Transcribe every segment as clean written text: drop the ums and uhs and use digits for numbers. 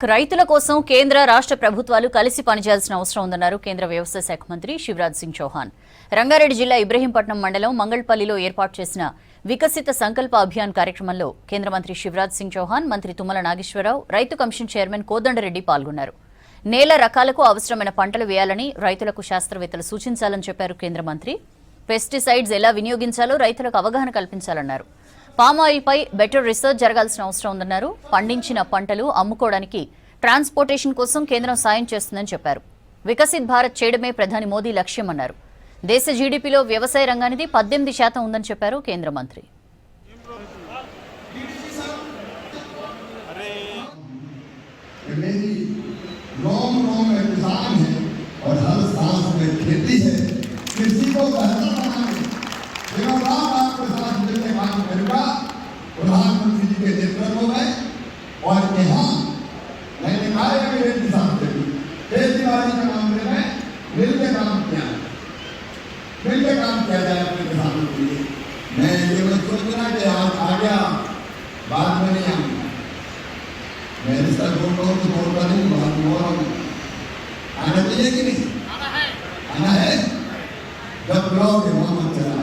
రైతుల కోసం కేంద్ర రాష్ట్ర ప్రభుత్వాలు కలిసి పనిచేయాల్సిన అవసరం ఉందన్నారు కేంద్ర వ్యవసాయ శాఖ మంత్రి శివరాజ్ సింగ్ చౌహాన్. రంగారెడ్డి జిల్లా ఇబ్రహీంపట్నం మండలం మంగళపల్లిలో ఏర్పాటు చేసిన వికసిత సంకల్ప అభియాన్ కార్యక్రమంలో కేంద్ర మంత్రి శివరాజ్ సింగ్ చౌహాన్, మంత్రి తుమ్మల నాగేశ్వరరావు, రైతు కమిషన్ చైర్మన్ కోదండరెడ్డి పాల్గొన్నారు. నేల రకాలకు అవసరమైన పంటలు వేయాలని రైతులకు శాస్త్రవేత్తలు సూచించాలని చెప్పారు కేంద్ర మంత్రి. పెస్టిసైడ్స్ ఎలా వినియోగించాలో రైతులకు అవగాహన కల్పించాలన్నారు. పామాయిల్ పై బెటర్ రీసెర్చ్ జరగాల్సిన అవసరం ఉందన్నారు. పండించిన పంటలు అమ్ముకోవడానికి ట్రాన్స్పోర్టేషన్ కోసం కేంద్రం సాయం చేస్తుందని చెప్పారు. వికసిత్ భారత్ చేయడమే ప్రధాని మోదీ లక్ష్యమన్నారు. దేశ జీడీపీలో వ్యవసాయ రంగానిది 18% ఉందని చెప్పారు కేంద్ర మంత్రి. प्रधानमंत्री जी के नेतृत्व में और यहाँ मैंने खेती बाड़ी के मामले में मिलकर काम किया जाए अपने किसानों के लिए। मैं ये मत सोचना कि आज आ गया बाद में नहीं आऊँगा। मैं रिश्ता बोलता हूँ तो बोलता नहीं, बात बोल रहा हूँ। आना चाहिए कि नहीं? आना है। जब बुलाओगे वहाँ मत चला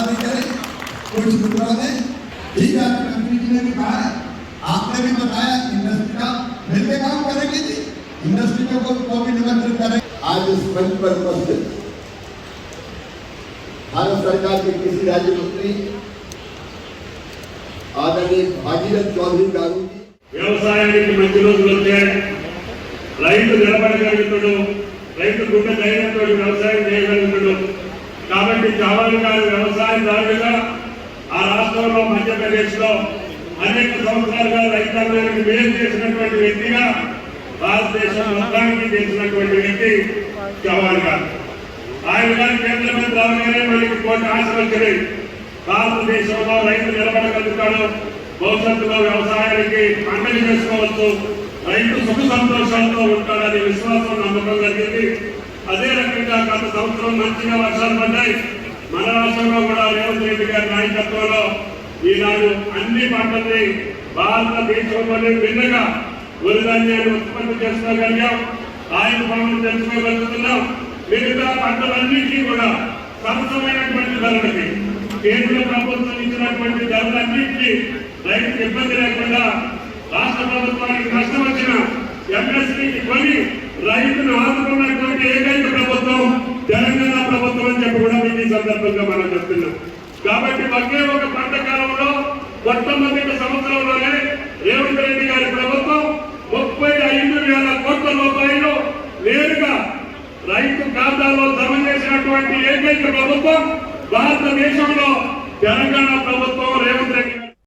नहीं करे कुछ टुकड़ा है। ठीक है, मंत्री जी ने भी कहा है, आपने भी बताया इंडस्ट्री का मिलकर काम करेंगे जी, इंडस्ट्री को भी निमंत्रित करेंगे। आज इस मंच पर उपस्थित भारत सरकार के कृषि राज्य मंत्री आदरणीय भागीरथ चौधरी गारू जी, వ్యవసాయానికి మంచి రోజులు వచ్చాయి. రైతు నిలబడగలుగుతాడు, రైతు గుడ్డ ధైర్యంతో వ్యవసాయం చేయగలుగుతాడు. కాబట్టి చౌహాన్ గారు వ్యవసాయదారులుగా ఆ రాష్ట్రంలో మధ్యప్రదేశ్లో అనేక సంవత్సరాలుగా రైతాంగానికి మేలు చేసినటువంటి వ్యక్తిగా భారతదేశం మొత్తానికి చేసినటువంటి వ్యక్తి చౌహాన్ గారు. ఆయన గారు కేంద్ర మంత్రి రాగానే మనకి కొన్ని ఆశలు వచ్చినాయి. భారతదేశంలో రైతు నిలబడగలుగుతాడు, భవిష్యత్తులో వ్యవసాయానికి పంటలు చేసుకోవచ్చు, రైతు సుఖ సంతోషాలతో ఉంటాడనే విశ్వాసం నమ్మకం కలిగింది. అదే రకంగా గత సంవత్సరం మంచిగా వర్షాలు పడ్డాయి. మన రాష్ట్రంలో కూడా రేవంత్ రెడ్డి గారి నాయకత్వంలో ఈనాడు అన్ని పంటల్ని భారతదేశంలోనే భిన్నగా వరిధాన్యాన్ని ఉత్పత్తి చేసుకోగలిగాం. ఆయన పనులు తెలుసుకోగలుగుతున్నాం. మిగతా పంటలన్నింటినీ కూడా సరసమైనటువంటి ధరలకి కేంద్ర ప్రభుత్వం ఇచ్చినటువంటి ధరలన్నింటినీ రైతుకు ఇబ్బంది లేకుండా రాష్ట్ర ప్రభుత్వానికి నష్టం వచ్చిన ఎంఎస్పీకి కొని రైతును ఆదుకున్నటువంటి ఏకైక ప్రభుత్వం తెలంగాణ ప్రభుత్వం అని చెప్పి కూడా మీకు ఈ సందర్భంగా మనం చెప్తున్నాం. కాబట్టి ఒకే ఒక పంట కాలంలో మొట్టమొదటి సంవత్సరంలోనే రేవంత్ రెడ్డి గారి ప్రభుత్వం 35,000 కోట్ల రూపాయలు నేరుగా రైతు ఖాతాలో జమ చేసినటువంటి ఏకైక ప్రభుత్వం భారతదేశంలో తెలంగాణ ప్రభుత్వం